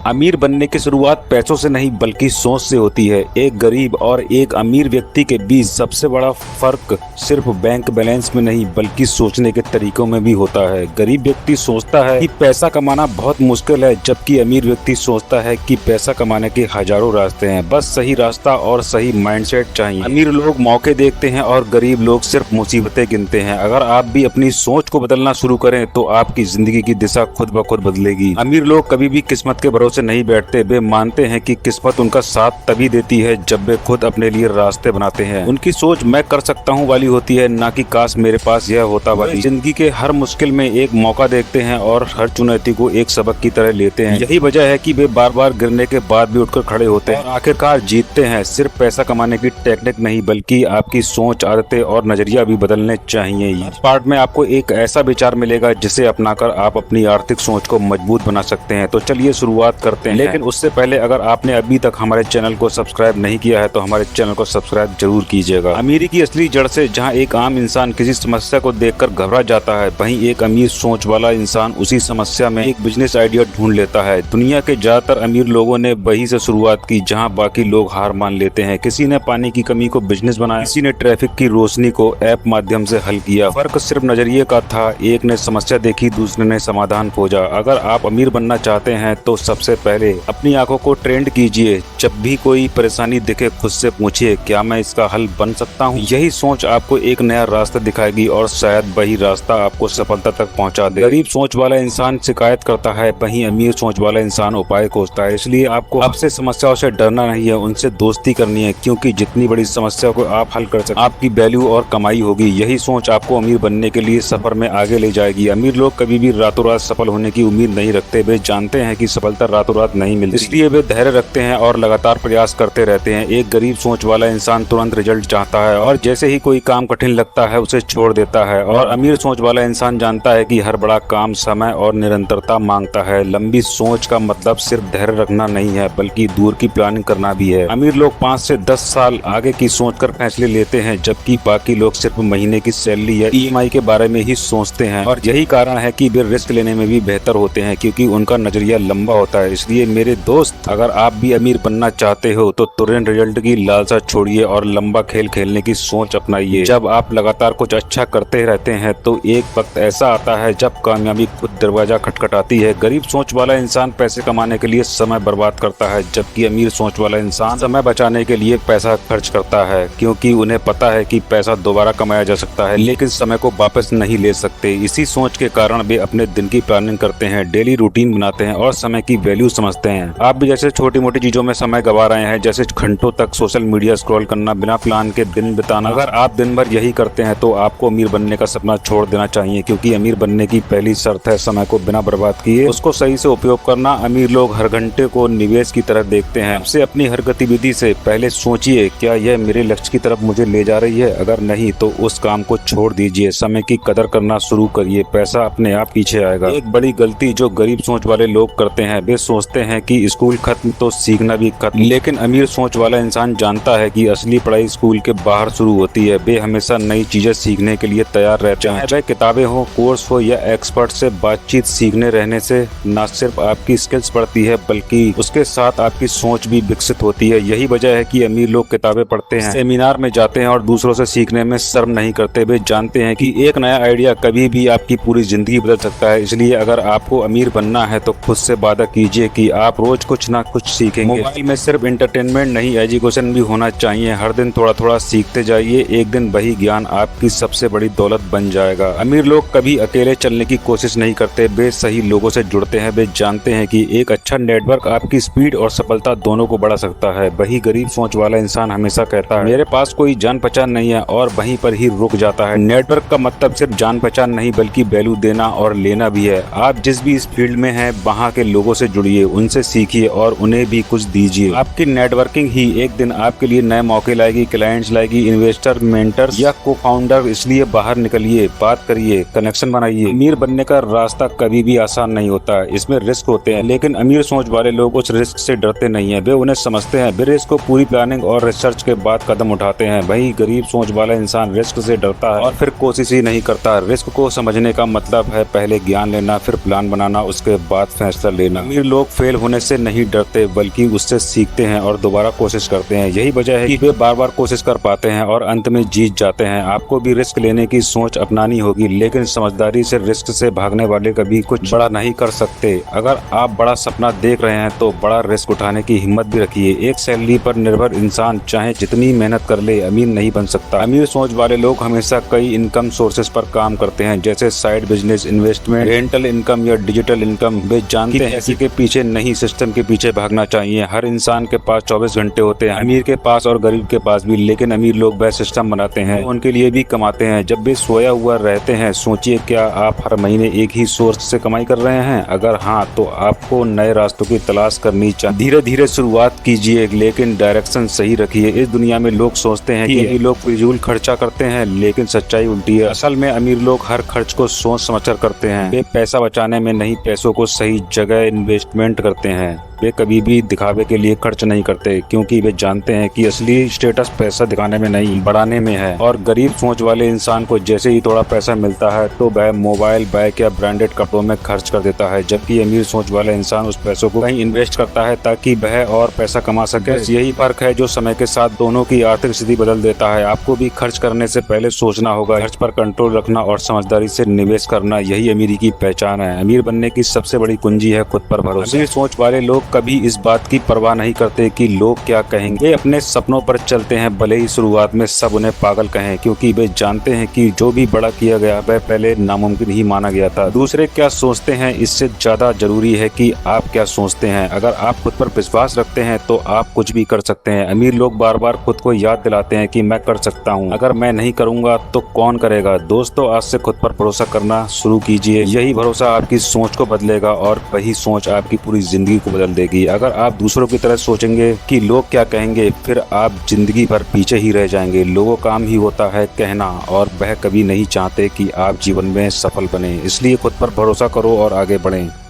अमीर बनने की शुरुआत पैसों से नहीं बल्कि सोच से होती है। एक गरीब और एक अमीर व्यक्ति के बीच सबसे बड़ा फर्क सिर्फ बैंक बैलेंस में नहीं बल्कि सोचने के तरीकों में भी होता है। गरीब व्यक्ति सोचता है कि पैसा कमाना बहुत मुश्किल है, जबकि अमीर व्यक्ति सोचता है कि पैसा कमाने के हजारों रास्ते हैं, बस सही रास्ता और सही माइंडसेट चाहिए। अमीर लोग मौके देखते हैं और गरीब लोग सिर्फ मुसीबतें गिनते हैं। अगर आप भी अपनी सोच को बदलना शुरू करें तो आपकी जिंदगी की दिशा खुद ब खुद बदलेगी। अमीर लोग कभी भी किस्मत के भरोसे नहीं बैठते। वे मानते हैं कि किस्मत उनका साथ तभी देती है जब वे खुद अपने लिए रास्ते बनाते हैं। उनकी सोच मैं कर सकता हूँ वाली होती है, ना कि काश मेरे पास यह होता वाली। जिंदगी के हर मुश्किल में एक मौका देखते हैं और हर चुनौती को एक सबक की तरह लेते हैं। यही वजह है कि वे बार बार गिरने के बाद भी उठकर खड़े होते हैं और आखिरकार जीतते हैं। सिर्फ पैसा कमाने की टेक्निक नहीं बल्कि आपकी सोच, आदतें और नजरिया भी बदलने चाहिए। इस पार्ट में आपको एक ऐसा विचार मिलेगा जिसे अपनाकर आप अपनी आर्थिक सोच को मजबूत बना सकते हैं। तो चलिए शुरुआत करते हैं। लेकिन उससे पहले अगर आपने अभी तक हमारे चैनल को सब्सक्राइब नहीं किया है तो हमारे चैनल को सब्सक्राइब जरूर कीजिएगा। अमीरी की असली जड़ से जहां एक आम इंसान किसी समस्या को देखकर घबरा जाता है, वहीं एक अमीर सोच वाला इंसान उसी समस्या में एक बिजनेस आइडिया ढूंढ लेता है। दुनिया के ज्यादातर अमीर लोगों ने वहीं से शुरुआत की जहाँ बाकी लोग हार मान लेते हैं। किसी ने पानी की कमी को बिजनेस बनाया, किसी ने ट्रैफिक की रोशनी को ऐप माध्यम से हल किया। फर्क सिर्फ नजरिए का था। एक ने समस्या देखी, दूसरे ने समाधान खोजा। अगर आप अमीर बनना चाहते हैं तो सबसे पहले अपनी आंखों को ट्रेंड कीजिए। जब भी कोई परेशानी दिखे खुद से पूछिए, क्या मैं इसका हल बन सकता हूँ? यही सोच आपको एक नया रास्ता दिखाएगी और शायद वही रास्ता आपको सफलता तक पहुँचा दे। गरीब सोच वाला इंसान शिकायत करता है, वहीं अमीर सोच वाला इंसान उपाय खोजता है। इसलिए आपको आपसे समस्याओं से डरना नहीं है, उनसे दोस्ती करनी है, क्योंकि जितनी बड़ी समस्या को आप हल कर सकते आपकी वैल्यू और कमाई होगी। यही सोच आपको अमीर बनने के लिए सफर में आगे ले जाएगी। अमीर लोग कभी भी रातों रात सफल होने की उम्मीद नहीं रखते। वे जानते हैं कि सफलता रातों रात नहीं मिलती, इसलिए वे धैर्य रखते हैं और लगातार प्रयास करते रहते हैं। एक गरीब सोच वाला इंसान तुरंत रिजल्ट चाहता है और जैसे ही कोई काम कठिन लगता है उसे छोड़ देता है। और अमीर सोच वाला इंसान जानता है कि हर बड़ा काम समय और निरंतरता मांगता है। लंबी सोच का मतलब सिर्फ धैर्य रखना नहीं है बल्कि दूर की प्लानिंग करना भी है। अमीर लोग 5 से 10 साल आगे की सोचकर फैसले लेते हैं, जबकि बाकी लोग सिर्फ महीने की सैलरी या ईएमआई के बारे में ही सोचते हैं। और यही कारण है कि वे रिस्क लेने में भी बेहतर होते हैं, क्योंकि उनका नजरिया लंबा होता है। इसलिए मेरे दोस्त, अगर आप भी अमीर बनना चाहते हो तो तुरंत रिजल्ट की लालसा छोड़िए और लंबा खेल खेलने की सोच अपनाइए। जब आप लगातार कुछ अच्छा करते रहते हैं तो एक वक्त ऐसा आता है जब कामयाबी खुद दरवाजा खटखटाती है। गरीब सोच वाला इंसान पैसे कमाने के लिए समय बर्बाद करता है, जबकि अमीर सोच वाला इंसान समय बचाने के लिए पैसा खर्च करता है, क्योंकि उन्हें पता है कि पैसा दोबारा कमाया जा सकता है लेकिन समय को वापस नहीं ले सकते। इसी सोच के कारण वे अपने दिन की प्लानिंग करते हैं, डेली रूटीन बनाते हैं और समय की वैल्यू समझते हैं। आप भी जैसे छोटी मोटी चीजों में समय गवा रहे हैं, जैसे घंटों तक सोशल मीडिया स्क्रॉल करना, बिना प्लान के दिन बिताना, अगर आप दिन भर यही करते हैं तो आपको अमीर बनने का सपना छोड़ देना चाहिए, क्योंकि अमीर बनने की पहली शर्त है समय को बिना बर्बाद किए उसको सही से उपयोग करना। अमीर लोग हर घंटे को निवेश की तरह देखते हैं। आपसे अपनी हर गतिविधि से पहले सोचिए, क्या यह मेरे लक्ष्य की तरफ मुझे ले जा रही है? अगर नहीं तो उस काम को छोड़ दीजिए। समय की कदर करना शुरू करिए, पैसा अपने आप पीछे आएगा। एक बड़ी गलती जो गरीब सोच वाले लोग करते हैं, वे सोचते हैं कि स्कूल खत्म तो सीखना भी खत्म। लेकिन अमीर सोच वाला इंसान जानता है कि असली पढ़ाई स्कूल के बाहर शुरू होती है। वे हमेशा नई चीजें सीखने के लिए तैयार रहते हैं, चाहे किताबें हो, कोर्स हो या एक्सपर्ट से बातचीत। सीखने रहने से न सिर्फ आपकी स्किल्स बढ़ती है बल्कि उसके साथ आपकी सोच भी विकसित होती है। यही वजह है कि अमीर लोग किताबें पढ़ते हैं, सेमिनार में जाते हैं और दूसरों से सीखने में शर्म नहीं करते। वे जानते हैं कि एक नया आइडिया कभी भी आपकी पूरी जिंदगी बदल सकता है। इसलिए अगर आपको अमीर बनना है तो खुद से वादा कीजिए कि आप रोज कुछ ना कुछ सीखेंगे। मोबाइल में सिर्फ एंटरटेनमेंट नहीं, एजुकेशन भी होना चाहिए। हर दिन थोड़ा थोड़ा सीखते जाइए, एक दिन वही ज्ञान आपकी सबसे बड़ी दौलत बन जाएगा। अमीर लोग कभी अकेले चलने की कोशिश नहीं करते, वे सही लोगों से जुड़ते हैं। वे जानते हैं कि एक अच्छा नेटवर्क आपकी स्पीड और सफलता दोनों को बढ़ा सकता है। वही गरीब सोच वाला इंसान हमेशा कहता है, मेरे पास कोई जान पहचान नहीं है, और वहीं पर ही रुक जाता है। नेटवर्क का मतलब सिर्फ जान पहचान नहीं बल्कि वैल्यू देना और लेना भी है। आप जिस भी इस फील्ड में हैं, वहाँ के लोगों से जुड़िए, उनसे सीखिए और उन्हें भी कुछ दीजिए। आपकी नेटवर्किंग ही एक दिन आपके लिए नए मौके लाएगी, क्लाइंट्स लाएगी, इन्वेस्टर, मेंटर्स या को फाउंडर। इसलिए बाहर निकलिए, बात करिए, कनेक्शन बनाइए। अमीर बनने का रास्ता कभी भी आसान नहीं होता, इसमें रिस्क होते हैं, लेकिन अमीर सोच वाले लोग उस रिस्क से डरते नहीं है। वे उन्हें समझते हैं, वे रिस्क को पूरी प्लानिंग और रिसर्च के बाद कदम उठाते हैं। वही गरीब सोच वाला इंसान रिस्क से डरता है और फिर कोशिश ही नहीं करता। रिस्क को समझने का मतलब है पहले ज्ञान लेना, फिर प्लान बनाना, उसके बाद फैसला लेना। अमीर लोग फेल होने से नहीं डरते बल्कि उससे सीखते हैं और दोबारा कोशिश करते हैं। यही वजह है कि वे बार बार कोशिश कर पाते हैं और अंत में जीत जाते हैं। आपको भी रिस्क लेने की सोच अपनानी होगी, लेकिन समझदारी से। रिस्क से भागने वाले कभी कुछ बड़ा नहीं कर सकते। अगर आप बड़ा सपना देख रहे हैं तो बड़ा रिस्क उठाने की हिम्मत भी रखिए। एक सैलरी पर निर्भर इंसान चाहे जितनी मेहनत कर ले अमीर नहीं बन सकता। अमीर सोच वाले लोग हमेशा कई इनकम सोर्सेज पर काम करते हैं, जैसे side business, investment, rental income या डिजिटल इनकम। वे जानते हैं किसी के पीछे नहीं, सिस्टम के पीछे भागना चाहिए। हर इंसान के पास 24 घंटे होते हैं, अमीर के पास और गरीब के पास भी। लेकिन अमीर लोग वह सिस्टम बनाते हैं, तो उनके लिए भी कमाते हैं। जब वे सोया हुआ रहते हैं, सोचिए क्या आप हर महीने एक ही सोर्स से कमाई कर रहे हैं? अगर हाँ, तो आपको नए रास्तों की तलाश करनी चाहिए। धीरे धीरे शुरुआत कीजिए, लेकिन डायरेक्शन सही रखिए। इस दुनिया में लोग सोचते हैं कि लोग फिजूल खर्चा करते हैं, लेकिन सच्चाई उल्टी है। असल में अमीर लोग हर खर्च को सोच समझकर करते हैं। वे पैसा बचाने में नहीं, पैसों को सही जगह इन्वेस्टमेंट करते हैं। वे कभी भी दिखावे के लिए खर्च नहीं करते, क्योंकि वे जानते हैं कि असली स्टेटस पैसा दिखाने में नहीं, बढ़ाने में है। और गरीब सोच वाले इंसान को जैसे ही थोड़ा पैसा मिलता है तो वह मोबाइल, बाइक या ब्रांडेड कपड़ों में खर्च कर देता है, जबकि अमीर सोच वाला इंसान उस पैसों को कहीं इन्वेस्ट करता है ताकि वह और पैसा कमा सके। यही फर्क है जो समय के साथ दोनों की आर्थिक स्थिति बदल देता है। आपको भी खर्च करने से पहले सोचना होगा, खर्च पर कंट्रोल रखना और समझदारी से निवेश करना। यही अमीरी की पहचान है। अमीर बनने की सबसे बड़ी कुंजी है खुद पर भरोसा। अमीर सोच वाले लोग कभी इस बात की परवाह नहीं करते कि लोग क्या कहेंगे। वे अपने सपनों पर चलते हैं, भले ही शुरुआत में सब उन्हें पागल कहें, क्योंकि वे जानते हैं कि जो भी बड़ा किया गया वह पहले नामुमकिन ही माना गया था। दूसरे क्या सोचते हैं इससे ज्यादा जरूरी है कि आप क्या सोचते हैं। अगर आप खुद पर विश्वास रखते हैं तो आप कुछ भी कर सकते हैं। अमीर लोग बार बार खुद को याद दिलाते हैं कि मैं कर सकता हूँ, अगर मैं नहीं करूँगा तो कौन करेगा। दोस्तों, आज से खुद पर भरोसा करना शुरू कीजिए। यही भरोसा आपकी सोच को बदलेगा और वही सोच आपकी पूरी जिंदगी को बदल देगी। अगर आप दूसरों की तरह सोचेंगे कि लोग क्या कहेंगे, फिर आप जिंदगी भर पीछे ही रह जाएंगे। लोगों का काम ही होता है कहना, और वह कभी नहीं चाहते कि आप जीवन में सफल बने। इसलिए खुद पर भरोसा करो और आगे बढ़ें।